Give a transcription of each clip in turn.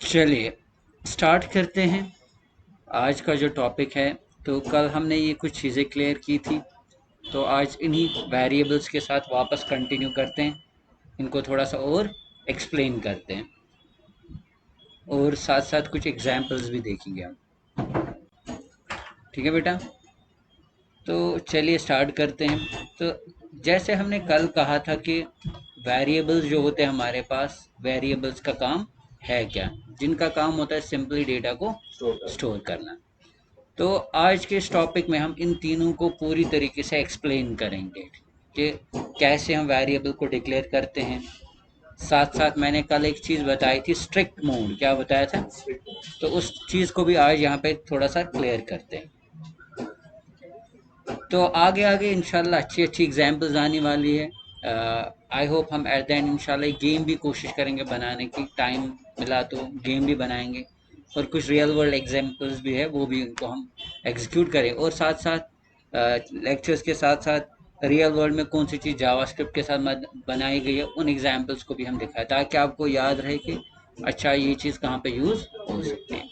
चलिए स्टार्ट करते हैं आज का जो टॉपिक है। तो कल हमने ये कुछ चीज़ें क्लियर की थी, तो आज इन्हीं वेरिएबल्स के साथ वापस कंटिन्यू करते हैं, इनको थोड़ा सा और एक्सप्लेन करते हैं और साथ साथ कुछ एग्जांपल्स भी देखेंगे हम। ठीक है बेटा, तो चलिए स्टार्ट करते हैं। तो जैसे हमने कल कहा था कि वेरिएबल्स जो होते हैं हमारे पास, वेरिएबल्स का काम है क्या, जिनका काम होता है सिंपली डेटा को स्टोर करना। तो आज के इस टॉपिक में हम इन तीनों को पूरी तरीके से एक्सप्लेन करेंगे कि कैसे हम वेरिएबल को डिक्लेयर करते हैं। साथ साथ मैंने कल एक चीज़ बताई थी, स्ट्रिक्ट मोड, क्या बताया था, तो उस चीज़ को भी आज यहाँ पे थोड़ा सा क्लियर करते हैं। तो आगे आगे इंशाल्लाह अच्छी अच्छी एग्जांपल्स आने वाली है। आई होप हम एट द एंड इंशाल्लाह गेम भी कोशिश करेंगे बनाने की, टाइम मिला तो गेम भी बनाएंगे और कुछ रियल वर्ल्ड एग्जांपल्स भी है वो भी उनको हम एग्जीक्यूट करें, और साथ साथ लेक्चर्स के साथ साथ रियल वर्ल्ड में कौन सी चीज़ जावास्क्रिप्ट के साथ बनाई गई है उन एग्जाम्पल्स को भी हम दिखाएं, ताकि आपको याद रहे कि अच्छा ये चीज़ कहाँ पे यूज़ हो सकती है।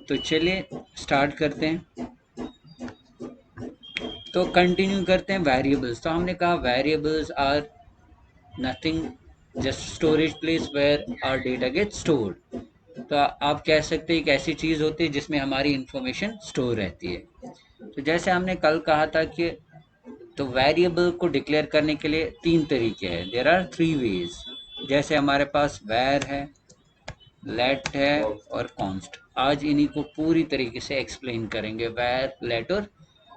तो चलिए स्टार्ट करते हैं। तो कंटिन्यू करते हैं वेरिएबल्स। तो हमने कहा variables are nothing just storage place where our data get stored. तो आप कह सकते हैं एक ऐसी चीज़ होती है जिसमें हमारी इंफॉर्मेशन स्टोर रहती है। तो जैसे हमने कल कहा था कि तो वेरिएबल को डिक्लेयर करने के लिए तीन तरीके हैं, देयर आर थ्री वेज। जैसे हमारे पास वैर है, लेट है और कॉन्स्ट। आज इन्हीं को पूरी तरीके से एक्सप्लेन करेंगे, वैर, लेट और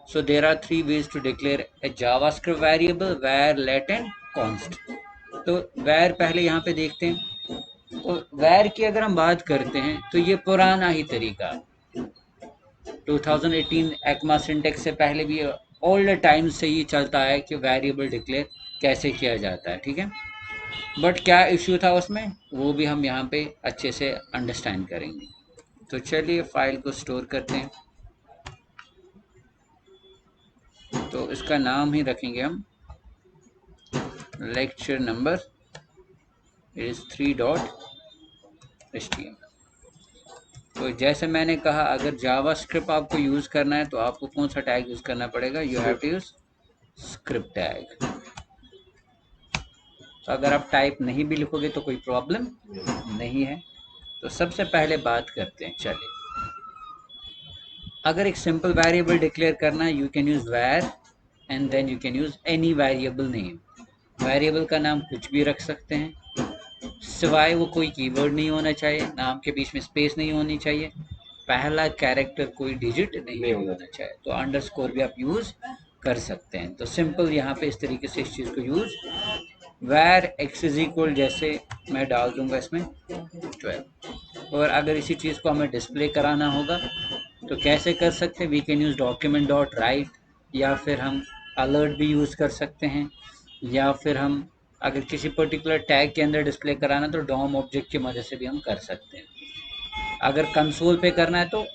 so there are three ways to declare a javascript variable, var, let and const। तो var पहले यहाँ पे देखते हैं। तो var की अगर हम बात करते हैं तो ये पुराना ही तरीका 2018 एक्मा सिंटेक्स से पहले भी ओल्ड टाइम से ये चलता है कि वेरिएबल डिक्लेयर कैसे किया जाता है। ठीक है, बट क्या इश्यू था उसमें वो भी हम यहाँ पे अच्छे से अंडरस्टैंड करेंगे। तो चलिए फाइल को स्टोर करते हैं। तो इसका नाम ही रखेंगे हम लेक्चर नंबर इज 3.html। तो जैसे मैंने कहा अगर जावास्क्रिप्ट आपको यूज़ करना है तो आपको कौन सा टैग यूज़ करना पड़ेगा, you have to use script tag. तो अगर आप टाइप नहीं भी लिखोगे तो कोई प्रॉब्लम नहीं है। तो सबसे पहले बात करते हैं, चलिए अगर एक सिंपल वेरिएबल डिक्लेयर करना है, you can use var and then you can use any variable name. Variable का नाम कुछ भी रख सकते हैं, सिवाय वो कोई कीवर्ड नहीं होना चाहिए, नाम के बीच में स्पेस नहीं होनी चाहिए, पहला कैरेक्टर कोई डिजिट नहीं होना चाहिए। तो अंडरस्कोर भी आप यूज़ कर सकते हैं। तो सिंपल यहाँ पे इस तरीके से इस चीज़ को यूज़, वैर एक्स इज इक्वल, जैसे मैं डाल दूंगा इसमें 12। और अगर इसी चीज़ को हमें डिस्प्ले कराना होगा तो कैसे कर सकते हैं, we can use document dot write, या फिर हम अलर्ट भी यूज़ कर सकते हैं, या फिर हम अगर किसी पर्टिकुलर टैग के अंदर डिस्प्ले कराना तो डॉम ऑब्जेक्ट की मदद से भी हम कर सकते हैं। अगर कंसोल पे करना है तो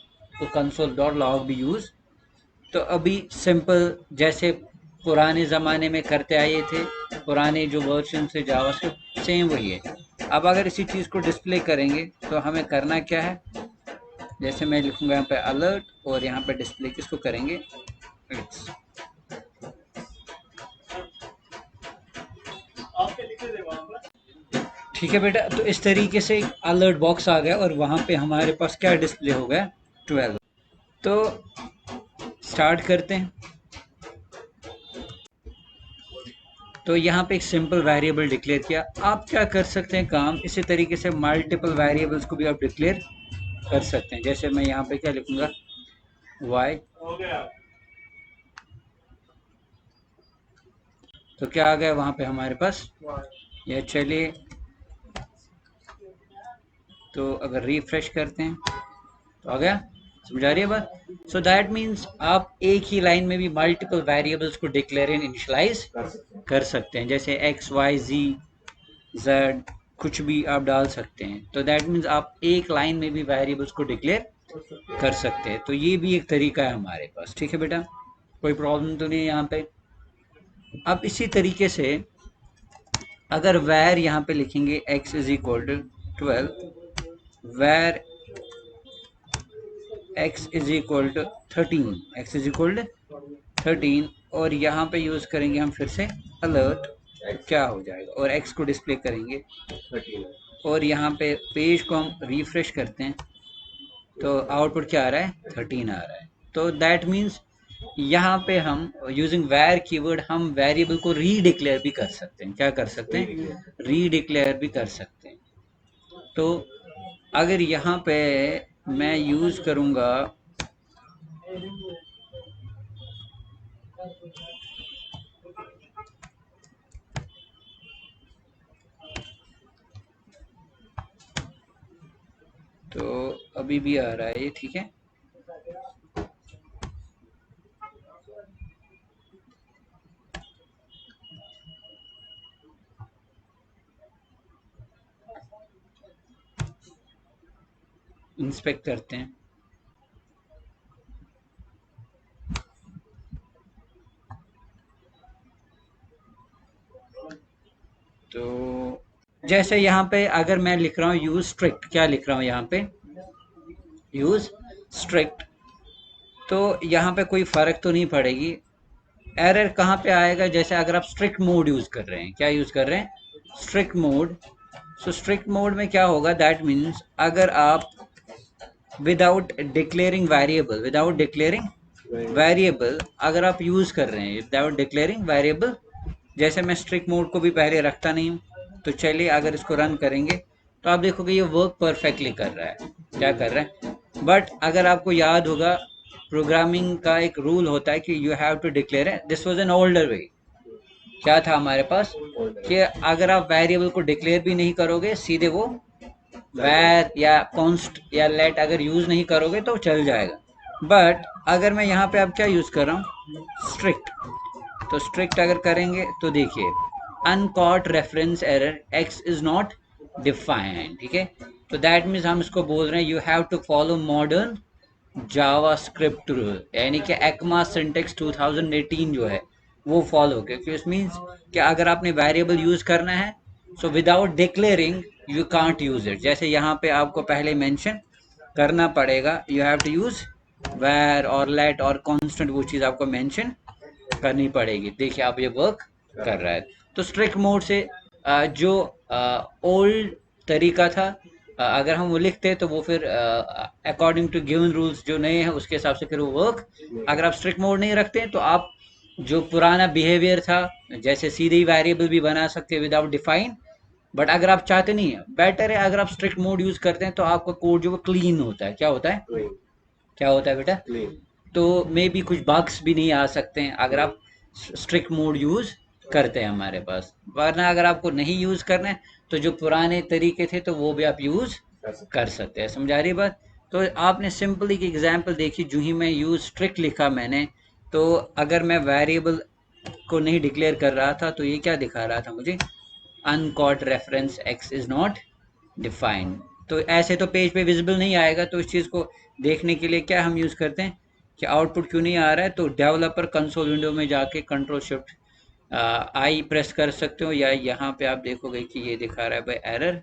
कंसोल डॉट लॉग भी यूज़। तो अभी सिंपल जैसे पुराने ज़माने में करते आए थे, पुराने जो वर्जन से जावास्क्रिप्ट सेम वही है। अब अगर इसी चीज़ को डिस्प्ले करेंगे तो हमें करना क्या है, जैसे मैं लिखूंगा यहाँ पे अलर्ट और यहाँ पे डिस्प्ले किसको करेंगे, इट्स। ठीक है बेटा, तो इस तरीके से एक अलर्ट बॉक्स आ गया और वहाँ पे हमारे पास क्या डिस्प्ले हो गया, 12। तो स्टार्ट करते हैं। तो यहाँ पे एक सिंपल वेरिएबल डिक्लेयर किया। आप क्या कर सकते हैं काम, इसी तरीके से मल्टीपल वेरिएबल्स को भी आप डिक्लेयर कर सकते हैं। जैसे मैं यहाँ पे क्या लिखूंगा, y, तो क्या आ गया वहाँ पे हमारे पास, या चलिए तो अगर रिफ्रेश करते हैं तो आ गया, समझ आ रही है बात। सो दैट मीन्स आप एक ही लाइन में भी मल्टीपल वेरिएबल्स को डिक्लेयर एंड इनिशियलाइज कर सकते हैं, जैसे एक्स वाई जी जेड कुछ भी आप डाल सकते हैं। तो दैट मीन्स आप एक लाइन में भी वेरिएबल्स को डिक्लेयर कर सकते हैं। तो ये भी एक तरीका है हमारे पास। ठीक है बेटा, कोई प्रॉब्लम तो नहीं है यहाँ पे। अब इसी तरीके से अगर वैर यहाँ पे लिखेंगे x is equal to 12, where x is equal to 13, x is equal to 13, और यहाँ पे यूज करेंगे हम फिर से अलर्ट, क्या हो जाएगा, और x को डिस्प्ले करेंगे 13, और यहाँ पे पेज को हम रिफ्रेश करते हैं तो आउटपुट क्या आ रहा है, 13 आ रहा है। तो दैट मीन्स यहाँ पे हम यूजिंग वैर कीवर्ड हम वेरिएबल को रीडिक्लेयर भी कर सकते हैं। क्या कर सकते हैं, रीडिक्लेयर भी कर सकते हैं। तो अगर यहाँ पे मैं यूज करूंगा तो अभी भी आ रहा है ये, ठीक है। इंस्पेक्ट करते हैं तो जैसे यहाँ पे अगर मैं लिख रहा हूँ यूज स्ट्रिक्ट, क्या लिख रहा हूँ यहाँ पे, यूज स्ट्रिक्ट, तो यहाँ पे कोई फर्क तो नहीं पड़ेगी। एरर कहाँ पे आएगा, जैसे अगर आप स्ट्रिक्ट मोड यूज कर रहे हैं, क्या यूज कर रहे हैं, strict mode. So strict mode में क्या होगा, दैट मीन्स अगर आप without declaring variable, without declaring variable अगर आप यूज कर रहे हैं विदाउट डिक्लेयरिंग वेरिएबल, जैसे मैं स्ट्रिक्ट मोड को भी पहले रखता नहीं हूँ, तो चलिए अगर इसको रन करेंगे तो आप देखोगे ये वर्क परफेक्टली कर रहा है, क्या कर रहा है। बट अगर आपको याद होगा प्रोग्रामिंग का एक रूल होता है कि you have to declare, this was an older way, क्या था हमारे पास कि अगर आप वेरिएबल को डिक्लेयर भी नहीं करोगे, सीधे वो वैर या कॉन्स्ट या लेट अगर यूज नहीं करोगे तो चल जाएगा। बट अगर मैं यहाँ पे अब क्या यूज कर रहा हूँ, स्ट्रिक्ट, तो स्ट्रिक्ट अगर करेंगे तो देखिए uncaught reference error x is not defined, ठीक है। तो दैट मीन्स हम इसको बोल रहे हैं you have to follow modern JavaScript rule, यानी कि ECMA सिंटेक्स 2018 जो है वो फॉलो, क्योंकि इट मीन्स कि अगर आपने वेरिएबल यूज करना है so without declaring you can't use it. जैसे यहाँ पे आपको पहले मेंशन करना पड़ेगा, यू हैव टू यूज वैर और लेट और कांस्टेंट, वो चीज़ आपको मेंशन करनी पड़ेगी। देखिए आप ये वर्क कर रहा है। तो स्ट्रिक्ट मोड से जो ओल्ड तरीका था, अगर हम वो लिखते तो वो फिर अकॉर्डिंग टू गिवन रूल्स जो नए हैं उसके हिसाब से फिर वो वर्क। अगर आप स्ट्रिक्ट मोड नहीं रखते तो आप जो पुराना बिहेवियर था, जैसे सीधे ही वेरिएबल भी बना सकते हैं विदाउट डिफाइन, बट अगर आप चाहते नहीं है, बेटर है अगर आप स्ट्रिक्ट मोड यूज करते हैं तो आपका कोड जो वो क्लीन होता है। क्या होता है, क्या होता है बेटा, तो मे भी कुछ बग्स भी नहीं आ सकते हैं अगर आप स्ट्रिक्ट मोड यूज करते हैं हमारे पास। वरना अगर आपको नहीं यूज करना है तो जो पुराने तरीके थे तो वो भी आप यूज कर सकते हैं। समझा रही बात। तो आपने सिंपल एक एग्जांपल देखी, जो ही मैं यूज स्ट्रिक्ट लिखा मैंने, तो अगर मैं वेरिएबल को नहीं डिक्लेयर कर रहा था तो ये क्या दिखा रहा था मुझे, uncaught reference x is not defined. तो ऐसे तो पेज पे विजिबल नहीं आएगा। तो इस चीज़ को देखने के लिए क्या हम यूज़ करते हैं कि आउटपुट क्यों नहीं आ रहा है, तो डेवलपर कंसोल विंडो में जाके कंट्रोल शिफ्ट आई प्रेस कर सकते हो, या यहाँ पे आप देखोगे कि ये दिखा रहा है भाई एरर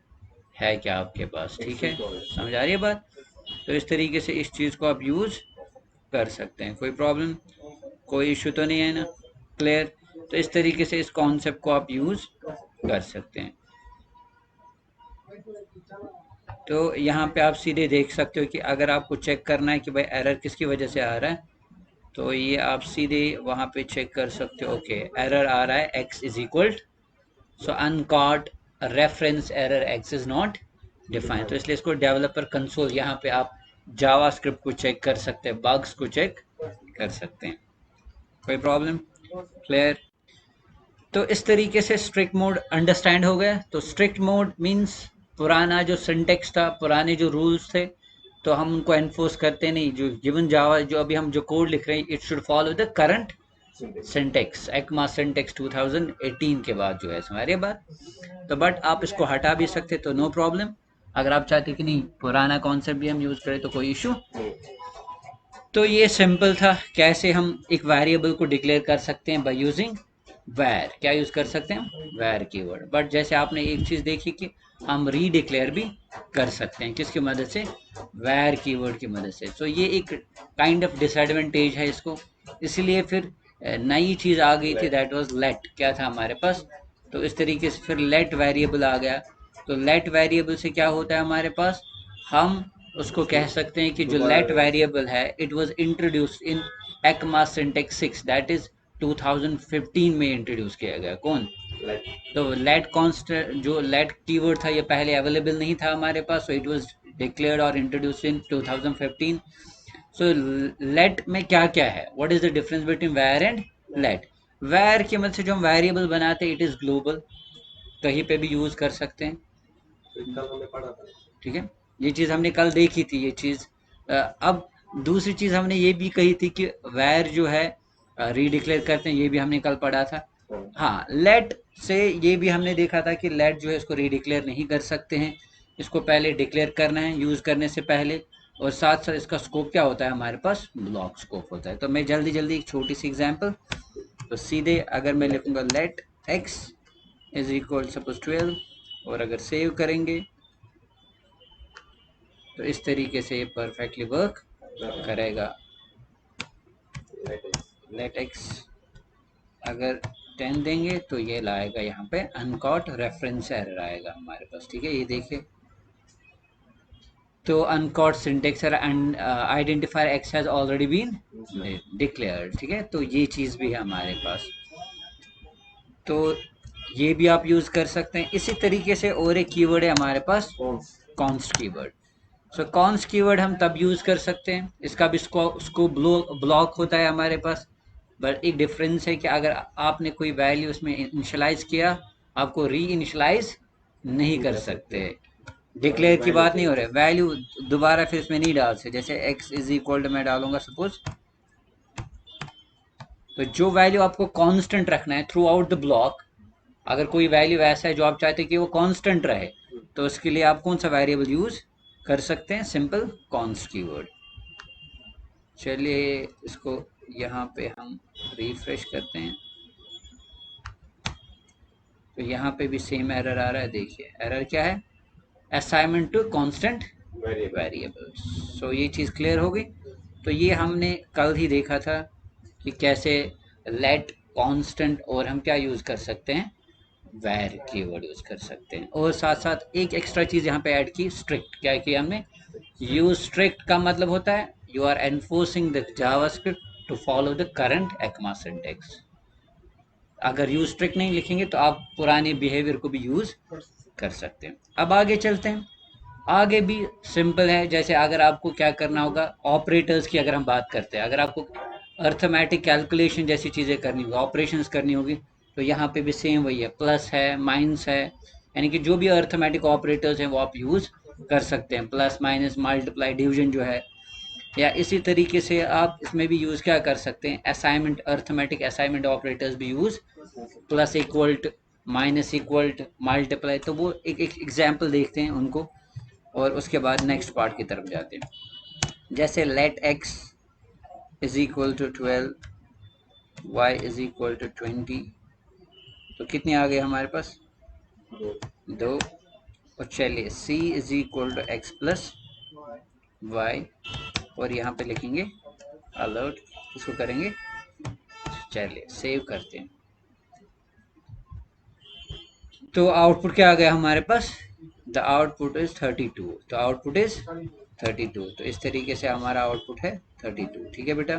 है क्या आपके पास, ठीक है। समझ आ रही है बात। तो इस तरीके से इस चीज़ को आप यूज़ कर सकते हैं, कोई प्रॉब्लम, कोई इशू तो नहीं है ना, क्लियर। तो इस तरीके से इस कॉन्सेप्ट को आप यूज़ कर सकते हैं। तो यहाँ पे आप सीधे देख सकते हो कि अगर आपको चेक करना है कि भाई एरर किसकी वजह से आ रहा है, तो ये आप सीधे वहाँ पे चेक कर सकते हो। ओके, एरर आ रहा है x is equal, so uncaught reference error x is not defined. तो इसलिए इसको डेवलपर कंसोल, यहाँ पे आप जावा स्क्रिप्ट को चेक कर सकते हैं, बग्स को चेक कर सकते हैं, कोई प्रॉब्लम, क्लियर। तो इस तरीके से स्ट्रिक्ट मोड अंडरस्टैंड हो गया। तो स्ट्रिक्ट मोड मींस पुराना जो सिंटेक्स था, पुराने जो रूल्स थे, तो हम उनको एनफोर्स करते नहीं। जो गिवन जावा, जो अभी हम जो कोड लिख रहे हैं, it should follow the current syntax, ECMA syntax 2018 के बाद जो है, हमारे बात। तो बट आप इसको हटा भी सकते, तो नो प्रॉब्लम। अगर आप चाहते कि नहीं पुराना कॉन्सेप्ट भी हम यूज करें तो कोई इशू। तो ये सिंपल था कैसे हम एक वेरिएबल को डिक्लेयर कर सकते हैं बाय यूजिंग वैर क्या यूज कर सकते हैं, वैर कीवर्ड। बट जैसे आपने एक चीज देखी कि हम रीडिक्लेयर भी कर सकते हैं, किसकी मदद से, वैर कीवर्ड की मदद से। तो ये एक काइंड ऑफ डिसएडवांटेज है इसको। इसलिए फिर नई चीज आ गई थी, दैट वाज लेट। क्या था हमारे पास, तो इस तरीके से फिर लेट वेरिएबल आ गया। तो लेट वेरिएबल से क्या होता है हमारे पास, हम उसको कह सकते हैं कि जो लेट वेरिएबल है it was introduced in ECMAS syntax 6, that is 2015 में इंट्रोड्यूस किया गया। कौन, तो लेट कॉन्स्टेंट, जो लेट कीवर्ड था ये पहले अवेलेबल नहीं था हमारे पास, सो इट वाज डिक्लेयर्ड और इंट्रोड्यूस इन 2015। सो लेट में क्या क्या है, what is the difference between var and let. Var की मदद से जो हम वेरिएबल बनाते हैं इट इज ग्लोबल, कहीं पे भी यूज कर सकते हैं। ठीक है, ये चीज हमने कल देखी थी ये चीज। अब दूसरी चीज हमने ये भी कही थी कि वैर जो है रीडिक्लेयर करते हैं, ये भी हमने कल पढ़ा था। हाँ, लेट से ये भी हमने देखा था कि लेट जो है इसको रीडिक्लेयर नहीं कर सकते हैं, इसको पहले डिक्लेयर करना है यूज करने से पहले। और साथ साथ इसका स्कोप क्या होता है हमारे पास, ब्लॉक स्कोप होता है। तो मैं जल्दी जल्दी एक छोटी सी एग्जांपल, तो सीधे अगर मैं लिखूंगा let X is equal suppose 12, और अगर सेव करेंगे तो इस तरीके से ये परफेक्टली वर्क करेगा। लेट एक्स अगर 10 देंगे तो ये लाएगा यहाँ पे अनकॉट रेफरेंस एरर आएगा हमारे पास। ठीक है, ये देखिए, तो uncaught syntax error identifier X has already been declared. ठीक है, तो ये चीज भी है हमारे पास, तो ये भी आप यूज कर सकते हैं। इसी तरीके से और एक कीवर्ड है हमारे पास, const keyword. So const keyword हम तब यूज कर सकते हैं, इसका भी उसको ब्लॉक होता है हमारे पास। बट एक डिफरेंस है कि अगर आपने कोई वैल्यू उसमें इनिशियलाइज किया, आपको री इनिशियलाइज नहीं कर सकते। डिक्लेयर की बात नहीं हो रही, वैल्यू दोबारा फिर इसमें नहीं डाल सकते। जैसे एक्स इज इक्वल मैं डालूंगा सपोज, तो जो वैल्यू आपको कांस्टेंट रखना है थ्रू आउट द ब्लॉक, अगर कोई वैल्यू ऐसा है जो आप चाहते हैं कि वो कांस्टेंट रहे, तो उसके लिए आप कौन सा वेरिएबल यूज कर सकते हैं, सिंपल कॉन्स्ट कीवर्ड। चलिए इसको यहाँ पे हम रिफ्रेश करते हैं, तो यहाँ पे भी सेम एरर आ रहा है। देखिए एरर क्या है, असाइनमेंट टू कांस्टेंट वेरिएबल। सो ये चीज़ क्लियर हो गई। तो ये हमने कल ही देखा था कि कैसे लेट कांस्टेंट और हम क्या यूज़ कर सकते हैं, वैर कीवर्ड यूज़ कर सकते हैं। और साथ साथ एक एक्स्ट्रा चीज़ यहाँ पे ऐड की, स्ट्रिक्ट। क्या किया हमने, यूज स्ट्रिक्ट का मतलब होता है you are enforcing the JavaScript to follow the current ECMAS syntax. अगर यूज स्ट्रिक्ट नहीं लिखेंगे तो आप पुराने बिहेवियर को भी यूज कर सकते हैं। अब आगे चलते हैं, आगे भी सिंपल है। जैसे अगर आपको क्या करना होगा, ऑपरेटर्स की अगर हम बात करते हैं, अगर आपको अर्थमेटिक कैलकुलेशन जैसी चीज़ें करनी होगी, ऑपरेशंस करनी होगी, तो यहाँ पे भी सेम वही है, प्लस है माइनस है, यानी कि जो भी अर्थमेटिक ऑपरेटर्स हैं वो आप यूज़ कर सकते हैं। प्लस माइनस मल्टीप्लाई डिवीजन जो है, या इसी तरीके से आप इसमें भी यूज़ क्या कर सकते हैं, असाइनमेंट, अर्थमेटिक असाइनमेंट ऑपरेटर्स भी use, plus equal to, minus equal to, multiply. तो वो एक एक एग्जाम्पल देखते हैं उनको, और उसके बाद नेक्स्ट पार्ट की तरफ जाते हैं। जैसे let X is equal to 12, Y is equal to 20, तो कितने आ गए हमारे पास, दो। और चलिए C is equal to X plus Y, और यहाँ पे लिखेंगे अलर्ट, इसको करेंगे। चलिए सेव करते हैं, तो आउटपुट क्या आ गया हमारे पास, द आउटपुट इज 32। तो आउटपुट इज 32, तो इस तरीके से हमारा आउटपुट है 32। ठीक है बेटा,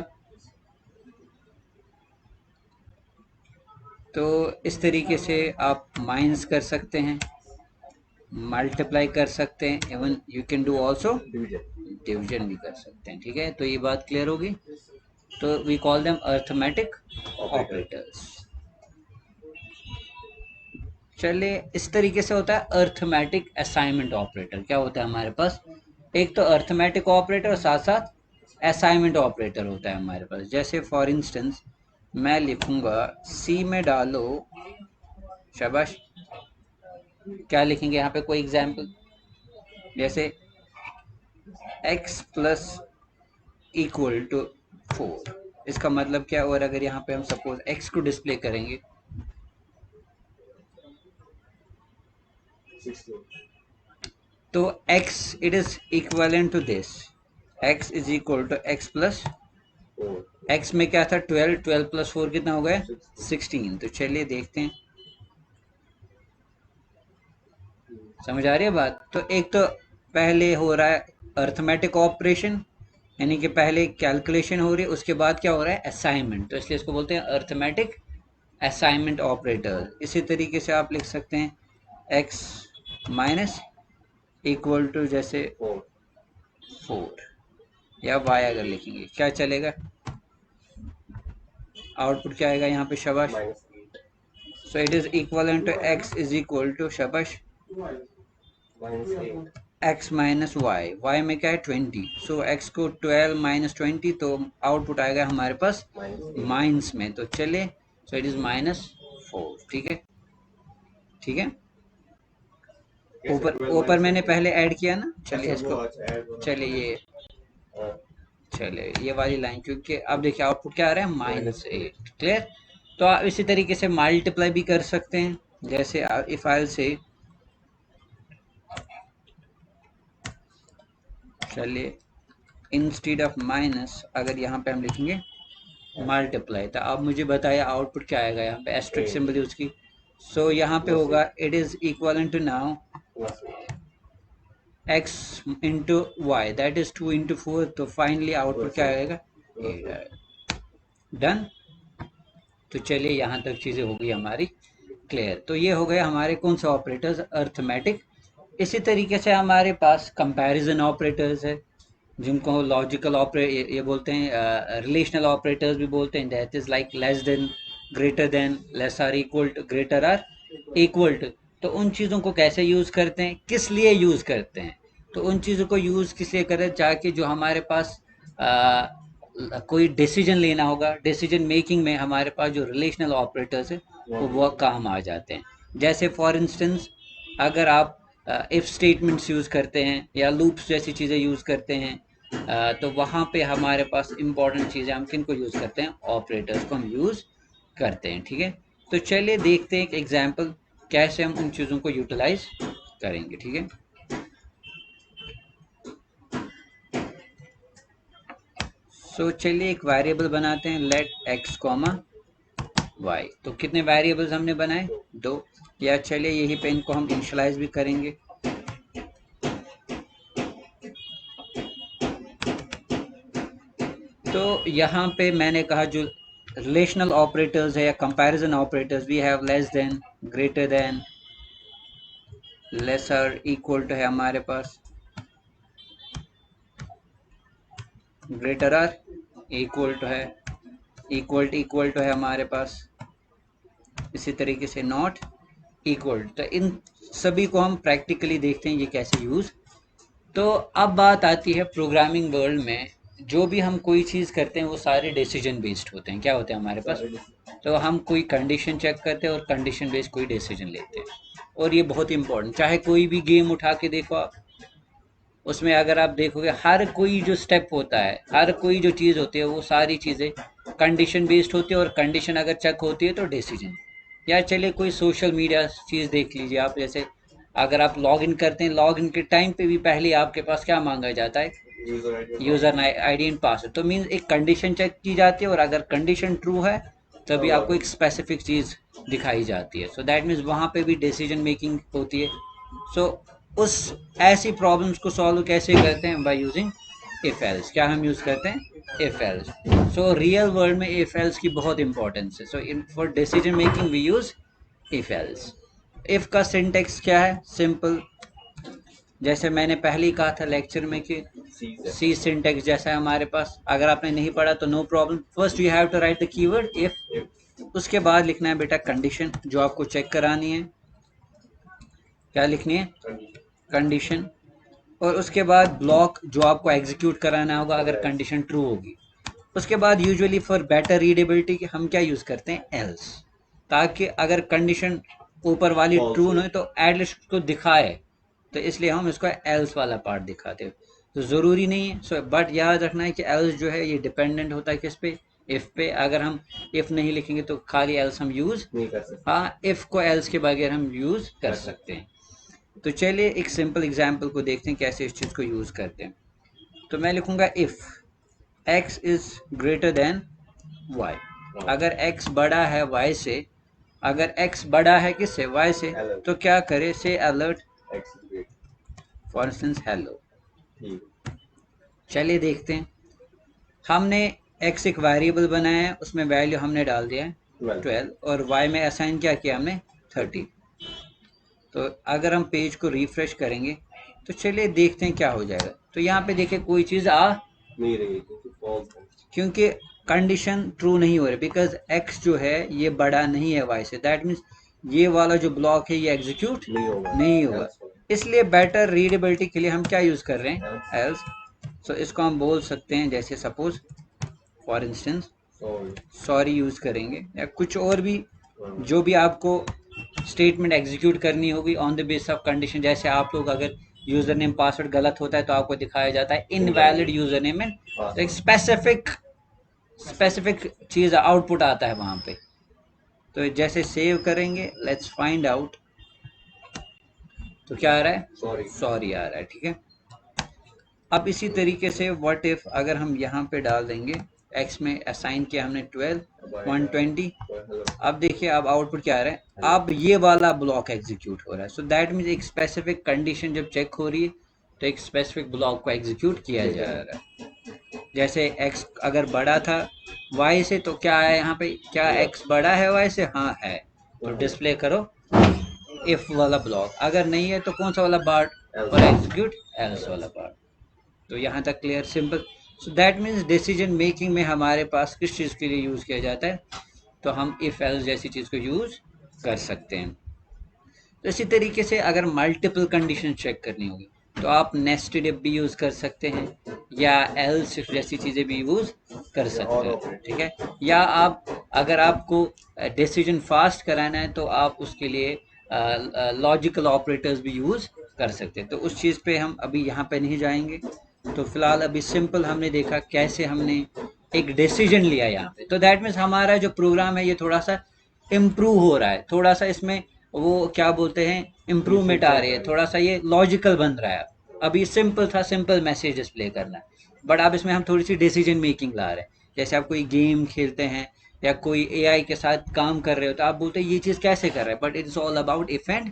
तो इस तरीके से आप माइनस कर सकते हैं, मल्टीप्लाई कर सकते हैं, even you can do also division भी कर सकते हैं। ठीक है, तो ये बात क्लियर होगी। तो we call them arithmetic operators. चलिए इस तरीके से होता है अर्थमेटिक असाइनमेंट ऑपरेटर। क्या होता है हमारे पास, एक तो अर्थमेटिक ऑपरेटर और साथ साथ असाइनमेंट ऑपरेटर होता है हमारे पास। जैसे फॉर इंस्टेंस मैं लिखूंगा सी में डालो, शाबाश, क्या लिखेंगे यहाँ पे, कोई एग्जाम्पल, जैसे x प्लस इक्वल टू 4, इसका मतलब क्या। और अगर यहाँ पे हम सपोज x को डिस्प्ले करेंगे तो x it is equivalent to this, x is equal to x plus x में क्या था 12, 12 प्लस 4 कितना हो गया 16। तो चलिए देखते हैं, समझ आ रही है बात। तो एक तो पहले हो रहा है अर्थमेटिक ऑपरेशन, यानी कि पहले कैलकुलेशन हो रही है, उसके बाद क्या हो रहा है असाइनमेंट, तो इसलिए इसको बोलते हैं अर्थमेटिक असाइनमेंट ऑपरेटर। इसी तरीके से आप लिख सकते हैं x माइनस इक्वल टू जैसे 4 या y अगर लिखेंगे क्या चलेगा, आउटपुट क्या आएगा यहाँ पे शाबाश। So it is equal to x is equal to शाबाश x माइनस वाई, वाई में क्या है 20, सो x को 12 माइनस 20, तो आउटपुट आएगा हमारे पास माइनस में। तो चले, सो इट इज -4, ठीक है ठीक है। ऊपर ऊपर मैंने पहले ऐड किया ना, चलिए इसको, चलिए ये वाली लाइन, क्योंकि अब देखिए आउटपुट क्या आ रहा है -8, क्लियर। तो आप इसी तरीके से मल्टीप्लाई भी कर सकते हैं, जैसे इफ आई से, चलिए इंस्टेड ऑफ माइनस अगर यहाँ पे हम लिखेंगे मल्टीप्लाई, तो आप मुझे बताइए आउटपुट क्या आएगा, यहाँ पे एस्ट्रिक सिंबल उसकी। सो यहाँ पे होगा it is equal to now x into Y, that is 2 into 4, तो फाइनली आउटपुट क्या आएगा 8 आएगा। डन। तो चलिए यहाँ तक चीज़ें हो गई हमारी क्लियर। तो ये हो गए हमारे कौन से ऑपरेटर्स, अर्थमेटिक। इसी तरीके से हमारे पास कंपैरिजन ऑपरेटर्स है, जिनको लॉजिकल ऑपरेट ये बोलते हैं, रिलेशनल ऑपरेटर्स भी बोलते हैं, that is like less than, greater than, less or equal to, greater or equal to. तो उन चीज़ों को कैसे यूज़ करते हैं, किस लिए यूज़ करते हैं, तो उन चीज़ों को यूज़ किस लिए करें, ताकि जो हमारे पास कोई डिसीजन लेना होगा, डिसीजन मेकिंग में हमारे पास जो रिलेशनल ऑपरेटर्स है वो काम आ जाते हैं। जैसे फॉर इंस्टेंस अगर आप इफ स्टेटमेंट्स यूज़ करते हैं या लूप्स जैसी चीज़ें यूज़ करते हैं, तो वहाँ पे हमारे पास इंपॉर्टेंट चीज़ें हम किन को यूज़ करते हैं, ऑपरेटर्स को हम यूज़ करते हैं, ठीक है। तो चलिए देखते हैं एक एग्जांपल कैसे हम उन चीज़ों को यूटिलाइज करेंगे, ठीक है। सो चलिए एक वेरिएबल बनाते हैं, लेट x कॉमा वाई। तो कितने वेरिएबल्स हमने बनाए, 2, या चलिए यहीं पे इनको हम इनिशियलाइज भी करेंगे। तो यहाँ पे मैंने कहा जो रिलेशनल ऑपरेटर्स है या comparison operators, we have less than, greater than, lesser, equal to है हमारे पास, ग्रेटर आर इक्वल टू है, इक्वल टू है हमारे पास, इसी तरीके से नॉट इक्वल। तो इन सभी को हम प्रैक्टिकली देखते हैं ये कैसे यूज़। तो अब बात आती है प्रोग्रामिंग वर्ल्ड में, जो भी हम कोई चीज़ करते हैं वो सारे डिसीजन बेस्ड होते हैं, क्या होते हैं हमारे पास, तो हम कोई कंडीशन चेक करते हैं और कंडीशन बेस्ड कोई डिसीजन लेते हैं। और ये बहुत इंपॉर्टेंट, चाहे कोई भी गेम उठा के देखो आप, उसमें अगर आप देखोगे हर कोई जो स्टेप होता है, हर कोई जो चीज़ होती है, वो सारी चीज़ें कंडीशन बेस्ड होती है, और कंडीशन अगर चेक होती है तो डिसीजन। या चलिए कोई सोशल मीडिया चीज़ देख लीजिए आप, जैसे अगर आप लॉग इन करते हैं, लॉग इन के टाइम पे भी पहले आपके पास क्या मांगा जाता है, user I D and password. तो मीन्स एक कंडीशन चेक की जाती है, और अगर कंडीशन ट्रू है तभी आपको एक स्पेसिफिक चीज़ दिखाई जाती है। सो दैट मीन्स वहाँ पे भी डिसीजन मेकिंग होती है। सो उस ऐसी प्रॉब्लम्स को सॉल्व कैसे करते हैं, बाय यूजिंग इफ एल्स। क्या हम यूज़ करते हैं, if else. So real world में इफ एल्स की बहुत इंपॉर्टेंस है। So for decision making we use if else. If का सिंटेक्स क्या है, सिंपल, जैसे मैंने पहले ही कहा था लेक्चर में कि सी सिंटेक्स जैसा है हमारे पास। अगर आपने नहीं पढ़ा तो no problem, first you have to write the keyword if, उसके बाद लिखना है बेटा कंडीशन जो आपको चेक करानी है। क्या लिखनी है, कंडीशन। और उसके बाद ब्लॉक जो आपको एग्जीक्यूट कराना होगा अगर कंडीशन ट्रू होगी। उसके बाद यूजुअली फॉर बेटर रीडेबिलिटी हम क्या यूज़ करते हैं, एल्स, ताकि अगर कंडीशन ऊपर वाली ट्रू न हो तो एटलीस्ट उसको दिखाए, तो इसलिए हम इसको एल्स वाला पार्ट दिखाते हैं। तो ज़रूरी नहीं है, सो बट याद रखना है कि एल्स जो है ये डिपेंडेंट होता है किस पे, इफ़ पे। अगर हम इफ़ नहीं लिखेंगे तो खाली एल्स हम यूज़ नहीं कर सकते। हाँ, इफ़ को एल्स के बगैर हम यूज़ कर सकते हैं। तो चलिए एक सिंपल एग्जांपल को देखते हैं कैसे इस चीज़ को यूज़ करते हैं। तो मैं लिखूंगा if x is greater than y, अगर x बड़ा है y से, अगर x बड़ा है किससे, y से, तो क्या करे, से अलर्ट फॉर इंस्टेंस हेलो। चलिए देखते हैं, हमने x एक वेरिएबल बनाया है, उसमें वैल्यू हमने डाल दिया है 12 और y में असाइन क्या किया हमने 30। तो अगर हम पेज को रिफ्रेश करेंगे तो चलिए देखते हैं क्या हो जाएगा। तो यहाँ पे देखिए कोई चीज़ आ नहीं रही क्योंकि कंडीशन ट्रू नहीं हो रही, बिकॉज x जो है ये बड़ा नहीं है y से, दैट मीन्स ये वाला जो ब्लॉक है ये एग्जीक्यूट नहीं होगा। इसलिए बेटर रीडेबिलिटी के लिए हम क्या यूज़ कर रहे हैं, एल्स। सो इसको हम बोल सकते हैं जैसे suppose for instance sorry use करेंगे, या कुछ और भी जो भी आपको स्टेटमेंट एग्जीक्यूट करनी होगी on the base of condition. जैसे आप लोग अगर यूज़र नेम पासवर्ड गलत होता है तो आपको दिखाया जाता है इनवैलिड यूज़र नेम एंड, तो एक स्पेसिफिक चीज़ आउटपुट आता है वहाँ पे। तो जैसे सेव करेंगे, लेट्स फाइंड आउट, तो क्या आ रहा है, सॉरी आ रहा है, ठीक है। अब इसी तरीके से व्हाट इफ अगर हम यहाँ पे डाल देंगे x में असाइन किया हमने 12 120, अब देखिए अब आउटपुट क्या आ रहा है, अब ये वाला ब्लॉक एग्जीक्यूट हो रहा है। सो दैट मीन्स एक स्पेसिफिक कंडीशन जब चेक हो रही है तो एक स्पेसिफिक ब्लॉक को एग्जीक्यूट किया जा रहा है। जैसे x अगर बड़ा था y से तो क्या है यहाँ पे, क्या x बड़ा है y से, हाँ है, तो डिस्प्ले करो इफ वाला ब्लॉक, अगर नहीं है तो कौन सा वाला पार्ट, और एग्जीक्यूट एल्स वाला पार्ट। तो यहाँ तक clear, simple. So that means decision making में हमारे पास किस चीज़ के लिए यूज़ किया जाता है, तो हम इफ एल्स जैसी चीज़ को यूज़ कर सकते हैं। तो इसी तरीके से अगर मल्टीपल कंडीशन चेक करनी होगी तो आप नेस्टेड इफ भी यूज़ कर सकते हैं या एल्स इफ जैसी चीज़ें भी यूज़ कर सकते हैं, ठीक है। या आप अगर आपको डिसीजन फास्ट कराना है तो आप उसके लिए लॉजिकल ऑपरेटर्स भी यूज़ कर सकते हैं। तो उस चीज़ पे हम अभी यहाँ पे नहीं जाएंगे। तो फिलहाल अभी सिंपल हमने देखा कैसे हमने एक डिसीजन लिया यहाँ पे। तो दैट मीन्स हमारा जो प्रोग्राम है ये थोड़ा सा इम्प्रूव हो रहा है, थोड़ा सा इसमें वो क्या बोलते हैं, इम्प्रूवमेंट आ रही है, थोड़ा सा ये लॉजिकल बन रहा है। अभी सिंपल था, सिंपल मैसेज डिस्प्ले करना, बट अब इसमें हम थोड़ी सी डिसीजन मेकिंग ला रहे हैं। जैसे आप कोई गेम खेलते हैं या कोई एआई के साथ काम कर रहे हो तो आप बोलते हैं ये चीज़ कैसे कर रहा है, but it's all about if and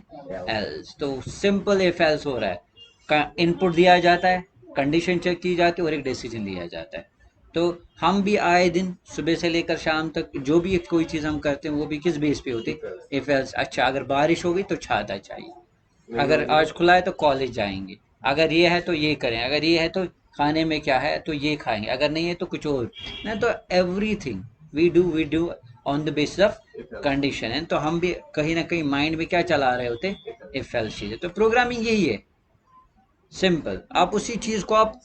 else. तो सिंपल इफ एल्स हो रहा है, इनपुट दिया जाता है, कंडीशन चेक की जाती है और एक डिसीजन लिया जाता है। तो हम भी आए दिन सुबह से लेकर शाम तक जो भी कोई चीज़ हम करते हैं वो भी किस बेस पे होती है, इफ एल्स। अच्छा अगर बारिश होगी तो छाता चाहिए, अगर आज खुला है तो कॉलेज जाएंगे, अगर ये है तो ये करें, अगर ये है तो खाने में क्या है तो ये खाएंगे, अगर नहीं है तो कुछ और नहीं। तो everything we do on the basis of condition है। तो हम भी कहीं ना कहीं माइंड में क्या चला रहे होते, इफ एल्स चीज़ें। तो प्रोग्रामिंग यही है, सिंपल। आप उसी चीज़ को आप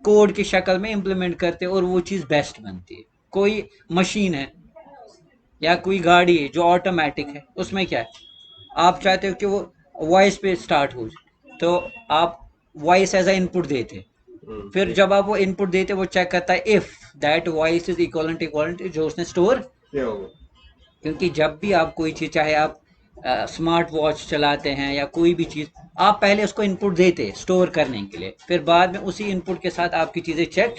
कोड की शक्ल में इम्प्लीमेंट करते हो और वो चीज़ बेस्ट बनती है। कोई मशीन है या कोई गाड़ी है जो ऑटोमेटिक है, उसमें क्या है, आप चाहते हो कि वो वॉइस पे स्टार्ट हो, तो आप वॉइस एज अ इनपुट देते, फिर जब आप वो इनपुट देते वो चेक करता है if that voice is equal जो उसने स्टोर, क्योंकि जब भी आप कोई चीज़, चाहे आप स्मार्ट वॉच चलाते हैं या कोई भी चीज़, आप पहले उसको इनपुट देते स्टोर करने के लिए, फिर बाद में उसी इनपुट के साथ आपकी चीज़ें चेक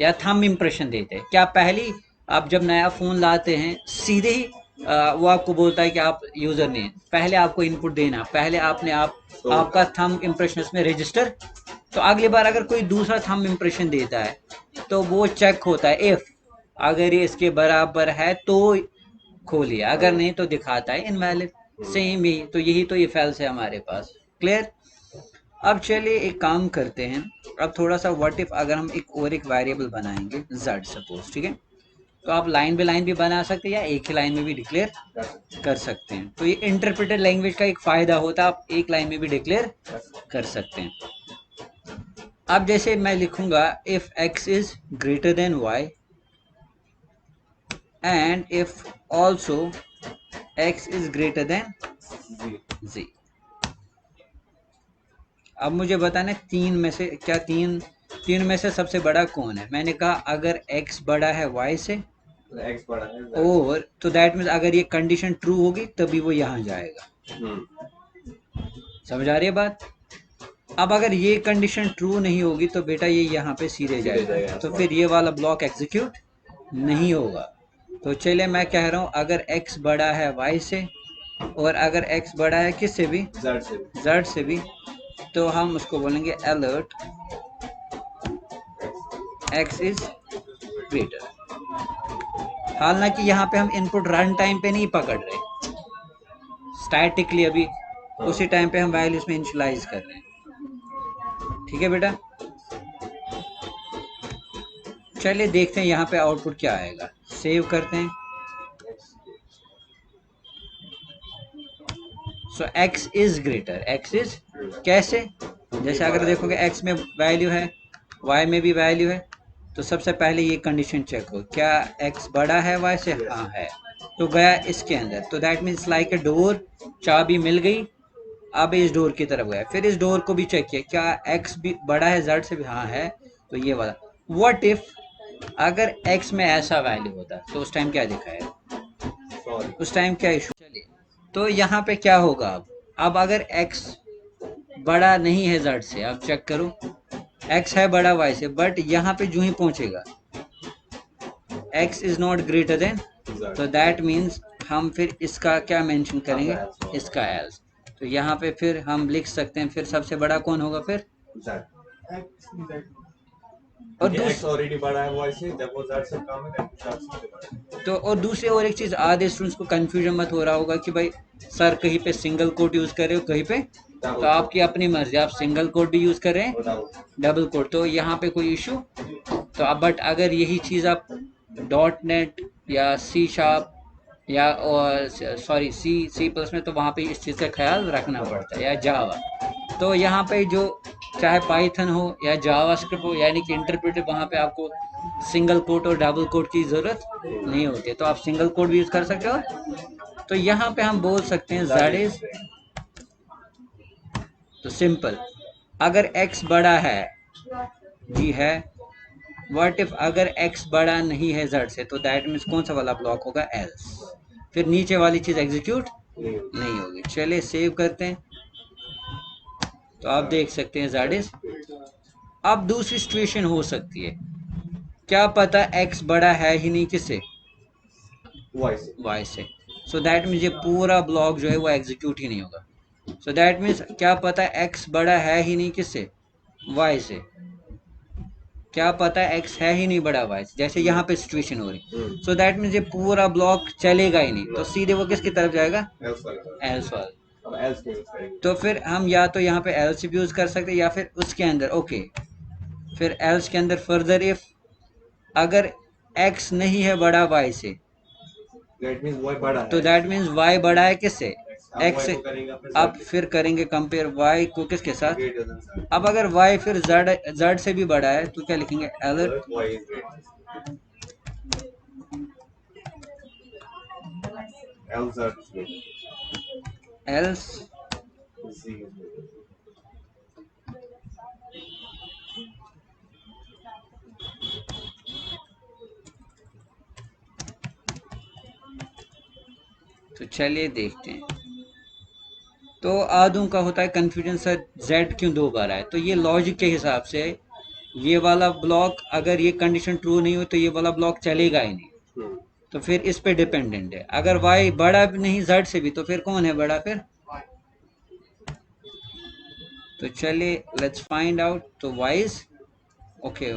या थंब इम्प्रेशन देते हैं। क्या पहली आप जब नया फ़ोन लाते हैं सीधे ही वो आपको बोलता है कि आप यूज़र नहीं, पहले आपको इनपुट देना, पहले आपने आपका थंब इम्प्रेशन उसमें रजिस्टर, तो अगली बार अगर कोई दूसरा थंब इम्प्रेशन देता है तो वो चेक होता है इफ़ अगर ये इसके बराबर है तो खोलिए, अगर नहीं तो दिखाता है इनवैलिड। सेम ही तो यही तो इफ एल्स है हमारे पास, क्लियर। अब चलिए एक काम करते हैं, अब थोड़ा सा व्हाट इफ अगर हम एक और एक वेरिएबल बनाएंगे z सपोज, ठीक है। तो आप लाइन बाय लाइन भी बना सकते हैं या एक ही लाइन में भी डिक्लेयर कर सकते हैं। तो ये इंटरप्रेटेड लैंग्वेज का एक फ़ायदा होता है, आप एक लाइन में भी डिक्लेयर कर सकते हैं। अब जैसे मैं लिखूंगा if x is greater than y and if also x is greater than z। अब मुझे बताना तीन में से क्या, तीन में से सबसे बड़ा कौन है। मैंने कहा अगर x बड़ा है y से, x बड़ा है और तो दैट मीन्स अगर ये कंडीशन ट्रू होगी तभी वो यहाँ जाएगा। समझ आ रही है बात? अब अगर ये कंडीशन ट्रू नहीं होगी तो बेटा ये यहाँ पे सीधे जाएगा, तो फिर ये वाला ब्लॉक एग्जीक्यूट नहीं होगा। तो चलिए मैं कह रहा हूँ अगर x बड़ा है y से और अगर x बड़ा है किससे भी, z से भी, तो हम उसको बोलेंगे अलर्ट x इज ग्रेटर। हालांकि यहाँ पे हम इनपुट रन टाइम पे नहीं पकड़ रहे, स्टैटिकली अभी उसी टाइम पे हम वैल्यूज में इनिशियलाइज कर रहे हैं। ठीक है बेटा, चलिए देखते हैं यहाँ पे आउटपुट क्या आएगा। सेव करते हैं। सो x is greater, x is कैसे, जैसे अगर देखोगे x में वैल्यू है, y में भी वैल्यू है, तो सबसे पहले ये कंडीशन चेक हो, क्या x बड़ा है y से? हाँ है, तो गया इसके अंदर, तो that means like a door, चाबी मिल गई, अब इस डोर की तरफ गया। फिर इस डोर को भी चेक किया, क्या x भी बड़ा है z से भी? हाँ है, तो ये वाला। व्हाट इफ अगर x में ऐसा वैल्यू होता तो उस टाइम क्या दिखाएगा, उस टाइम क्या इशू। चलिए तो यहाँ पे क्या होगा, अब अगर x बड़ा नहीं है z से, अब चेक करो x है बड़ा y से, बट यहाँ पे जो ही पहुंचेगा x is not greater than, तो दैट मीन्स हम फिर इसका क्या मेंशन करेंगे, इसका एल्स। तो यहाँ पे फिर हम लिख सकते हैं, फिर सबसे बड़ा कौन होगा फिर, और तो और दूसरी और एक चीज, आधे स्टूडेंट्स को कंफ्यूजन मत हो रहा होगा कि भाई सर कहीं पे सिंगल कोट यूज कर रहे हो, कहीं पे, तो आपकी अपनी मर्जी, आप सिंगल कोट भी यूज कर रहे हैं, डबल कोट, तो यहाँ पे कोई इशू। तो अब बट अगर यही चीज आप .NET या C# या सॉरी सी प्लस में, तो वहाँ पे इस चीज़ का ख्याल रखना पड़ता है, या जावा। तो यहाँ पे जो चाहे पाइथन हो या जावा स्क्रिप्ट हो, यानी कि इंटरप्रेटर, वहाँ पे आपको सिंगल कोट और डबल कोट की ज़रूरत नहीं होती है, तो आप सिंगल कोट भी यूज़ कर सकते हो। तो यहाँ पे हम बोल सकते हैं दैट इज, तो सिंपल, अगर x बड़ा है, जी है, व्हाट इफ अगर x बड़ा नहीं है z से, तो दैट मीन्स कौन सा वाला ब्लॉक होगा, एल्स, फिर नीचे वाली चीज एग्जीक्यूट नहीं होगी। चलिए सेव करते हैं, तो आप देख सकते हैं दैट इज। अब दूसरी सिचुएशन हो सकती है, क्या पता x बड़ा है ही नहीं किससे, y से, सो दैट मीन्स ये पूरा ब्लॉक जो है वो एग्जीक्यूट ही नहीं होगा। सो दैट मीन्स क्या पता x बड़ा है ही नहीं किससे, y से, क्या पता x है ही नहीं बड़ा y से, जैसे यहाँ पे सिचुएशन हो रही। सो दैट मीन्स ये पूरा ब्लॉक चलेगा ही नहीं, तो सीधे वो किसकी तरफ जाएगा, एल्स वाला। तो फिर हम या तो यहाँ पे एल्स भी यूज कर सकते हैं, या फिर उसके अंदर ओके, फिर एल्स के अंदर फर्दर इफ अगर x नहीं है बड़ा y से, तो दैट मीन्स y बड़ा है किससे, x से। अब फिर करेंगे कंपेयर y को किसके साथ, अब अगर y फिर z से भी बड़ा है, तो क्या लिखेंगे, अलर्ट एल्स तो चलिए देखते हैं। तो आधों का होता है कंफ्यूजन, सर z क्यों 2 बार आए, तो ये लॉजिक के हिसाब से ये वाला ब्लॉक, अगर ये कंडीशन ट्रू नहीं हो तो ये वाला ब्लॉक चलेगा ही नहीं, तो फिर इस पे डिपेंडेंट है। अगर y बड़ा नहीं z से भी, तो फिर कौन है बड़ा फिर, तो चलिए लेट्स फाइंड आउट। तो y is okay,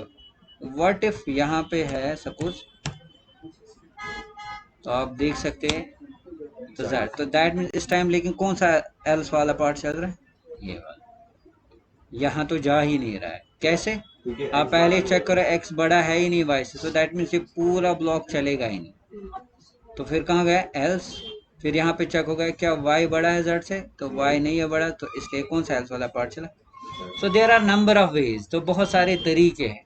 what if यहाँ पे है सपोज, तो आप देख सकते हैं, तो z, तो दैट मीन इस टाइम लेकिन कौन सा एल्स वाला पार्ट चल रहा है, ये वाला, यहाँ तो जा ही नहीं रहा है। कैसे, आप पहले चेक करो x बड़ा है ही नहीं y से, तो दैट मीन्स ये पूरा ब्लॉक चलेगा ही नहीं, तो फिर कहाँ गया एल्स। फिर यहाँ पे चेक होगा क्या y बड़ा है z से, तो y नहीं है बड़ा, तो इसलिए कौन सा एल्स वाला पार्ट चला। So there are number of ways, तो बहुत सारे तरीके हैं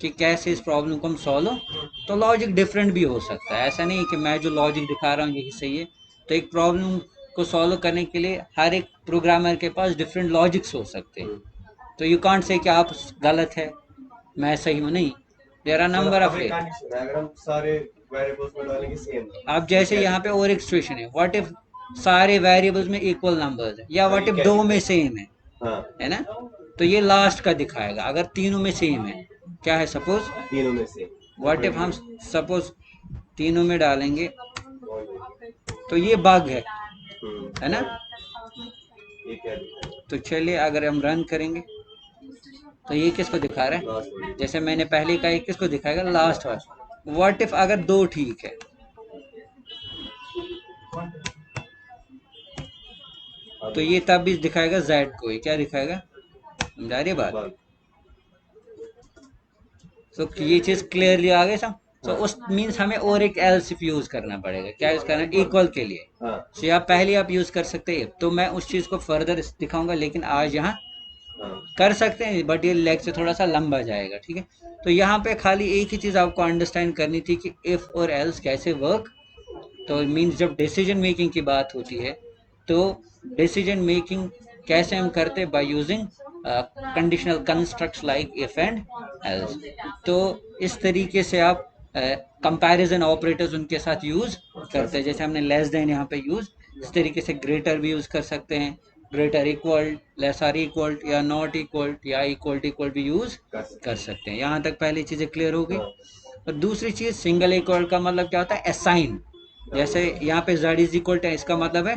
कि कैसे इस प्रॉब्लम को हम सॉल्व, तो लॉजिक डिफरेंट भी हो सकता है, ऐसा नहीं कि मैं जो लॉजिक दिखा रहा हूँ यही सही है। तो एक प्रॉब्लम को सॉल्व करने के लिए हर एक प्रोग्रामर के पास डिफरेंट लॉजिक्स हो सकते हैं, तो यू कांट से कि आप गलत है मैं सही हूँ, नहीं, there are number of way. अब जैसे यहाँ पे और एक सिचुएशन है, व्हाट इफ सारे वेरिएबल्स में इक्वल नंबर्स है, या व्हाट इफ दो में सेम है ना, तो ये लास्ट का दिखाएगा। अगर तीनों में सेम है, क्या है, सपोज तीनों में से व्हाट इफ हम सपोज तीनों में डालेंगे, तो ये बग है ना। ये क्या दिखाएगा? तो चलिए अगर हम रन करेंगे तो ये किसको दिखा रहा है, लास्ट वाली। जैसे मैंने पहले कहा, ये किसको दिखाएगा, लास्ट वाला। व्हाट इफ अगर दो ठीक है, तो ये तब भी दिखाएगा जेड को, ये क्या दिखाएगा, समझा रही है बात। बात। तो ये चीज क्लियरली आ गई सम। तो उस मीन्स हमें और एक एल्स यूज करना पड़ेगा, क्या यूज करना है, इक्वल के लिए। हाँ तो या पहले आप यूज कर सकते हैं, तो मैं उस चीज को फर्दर दिखाऊंगा, लेकिन आज यहाँ हाँ कर सकते हैं, बट ये लेक्चर थोड़ा सा लंबा जाएगा, ठीक है। तो यहाँ पे खाली एक ही चीज आपको अंडरस्टैंड करनी थी कि इफ और एल्स कैसे वर्क। तो मीन्स जब डिसीजन मेकिंग की बात होती है, तो डिसीजन मेकिंग कैसे हम करते हैं, by using conditional constructs like if and else. तो इस तरीके से आप कंपैरिजन ऑपरेटर्स उनके साथ यूज करते हैं, जैसे हमने लेस देन यहाँ पे यूज, इस तरीके से ग्रेटर भी यूज कर सकते हैं, ग्रेटर इक्वल, लेसर इक्वल, या नॉट इक्वल, या इक्वल भी यूज कर सकते हैं। यहाँ तक पहली चीजें क्लियर हो गई। और दूसरी चीज, सिंगल इक्वल का मतलब क्या होता है, असाइन। जैसे यहाँ पे z इज इक्वल टू, इसका मतलब है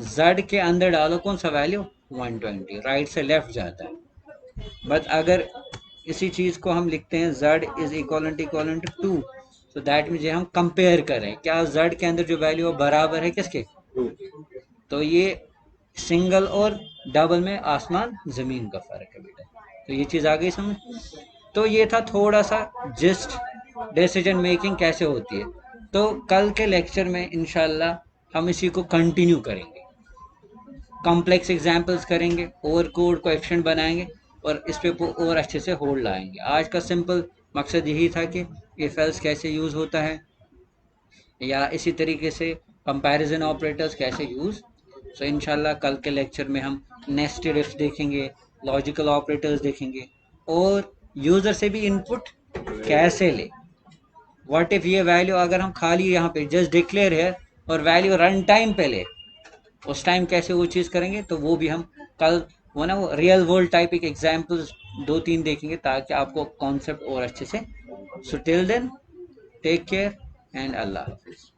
z के अंदर डालो कौन सा वैल्यू, 120, राइट से लेफ्ट जाता है। बट अगर इसी चीज को हम लिखते हैं z इज इक्वल टू 2, तो दैट मीन्स हम कंपेयर करें, क्या z के अंदर जो वैल्यू है बराबर है किसके, तो ये सिंगल और डबल में आसमान जमीन का फर्क है बेटा। तो ये चीज आ गई समझ। तो ये था थोड़ा सा जस्ट डिसीजन मेकिंग कैसे होती है। तो कल के लेक्चर में इंशाल्लाह हम इसी को कंटिन्यू करेंगे, कॉम्प्लेक्स एग्जाम्पल्स करेंगे, और कोड कोएफिशिएंट बनाएंगे, और इस पे और अच्छे से होल्ड लाएंगे। आज का सिंपल मकसद यही था कि इफ एल्स कैसे यूज़ होता है, या इसी तरीके से कंपैरिजन ऑपरेटर्स कैसे यूज़। सो इंशाल्लाह कल के लेक्चर में हम नेस्टेड इफ देखेंगे, लॉजिकल ऑपरेटर्स देखेंगे, और यूज़र से भी इनपुट कैसे ले। व्हाट इफ ये वैल्यू अगर हम खाली यहाँ पे जस्ट डिक्लेयर है और वैल्यू रन टाइम पे ले, उस टाइम कैसे वो चीज़ करेंगे, तो वो भी हम कल वो ना वो रियल वर्ल्ड टाइप एक एग्जाम्पल्स 2-3 देखेंगे, ताकि आपको कॉन्सेप्ट और अच्छे से। So till then, take care and अल्लाह हाफिज़।